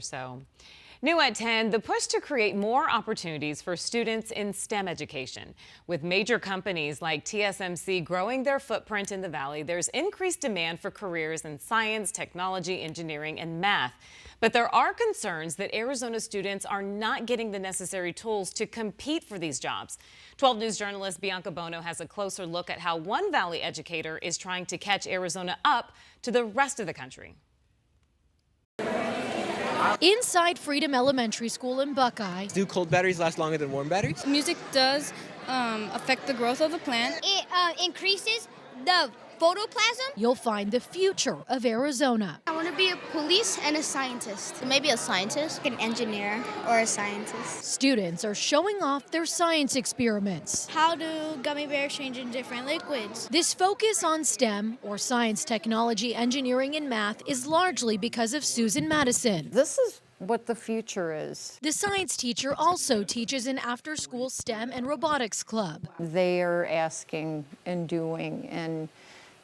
So, new at 10, the push to create more opportunities for students in STEM education. With major companies like TSMC growing their footprint in the Valley, there's increased demand for careers in science, technology, engineering, and math. But there are concerns that Arizona students are not getting the necessary tools to compete for these jobs. 12 News journalist Bianca Bono has a closer look at how one Valley educator is trying to catch Arizona up to the rest of the country. Inside Freedom Elementary School in Buckeye. Do cold batteries last longer than warm batteries? Music does affect the growth of the plant. It increases the photoplasm. You'll find the future of Arizona. I want to be a police and a scientist. Maybe a scientist, an engineer, or a scientist. Students are showing off their science experiments. How do gummy bears change in different liquids? This focus on STEM, or science, technology, engineering, and math, is largely because of Susan Madison. This is what the future is. The science teacher also teaches an after-school STEM and robotics club. They're asking and doing and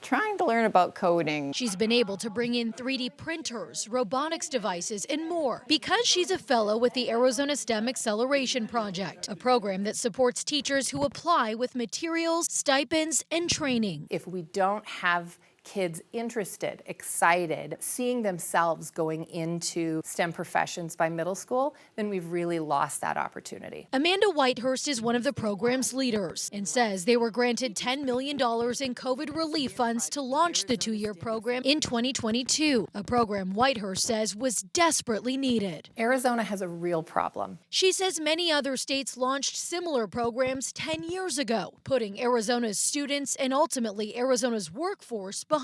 trying to learn about coding. She's been able to bring in 3D printers, robotics devices, and more because she's a fellow with the Arizona STEM Acceleration Project, a program that supports teachers who apply with materials, stipends, and training. If we don't have kids interested, excited, seeing themselves going into STEM professions by middle school, then we've really lost that opportunity. Amanda Whitehurst is one of the program's leaders and says they were granted $10 million in COVID relief funds to launch the two-year program in 2022, a program Whitehurst says was desperately needed. Arizona has a real problem. She says many other states launched similar programs 10 years ago, putting Arizona's students and ultimately Arizona's workforce behind.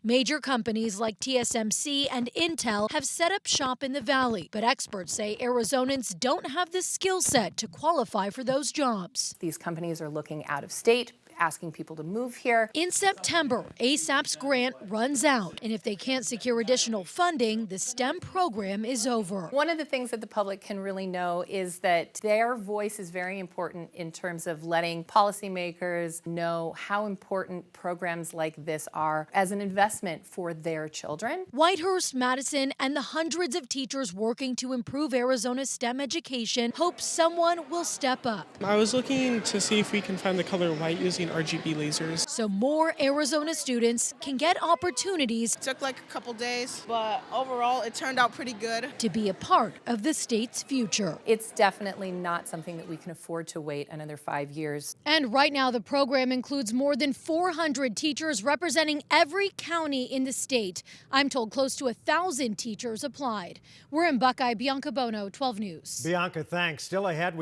Major companies like TSMC and Intel have set up shop in the Valley, but experts say Arizonans don't have the skill set to qualify for those jobs. These companies are looking out of state, asking people to move here. In September, ASAP's grant runs out, and if they can't secure additional funding, the STEM program is over. One of the things that the public can really know is that their voice is very important in terms of letting policymakers know how important programs like this are as an investment for their children. Whitehurst, Madison, and the hundreds of teachers working to improve Arizona's STEM education hope someone will step up. I was looking to see if we can find the color white using RGB lasers. So more Arizona students can get opportunities. It took like a couple days, but overall it turned out pretty good. To be a part of the state's future. It's definitely not something that we can afford to wait another 5 years. And right now the program includes more than 400 teachers representing every county in the state. I'm told close to 1,000 teachers applied. We're in Buckeye. Bianca Bono, 12 News. Bianca, thanks. Still ahead.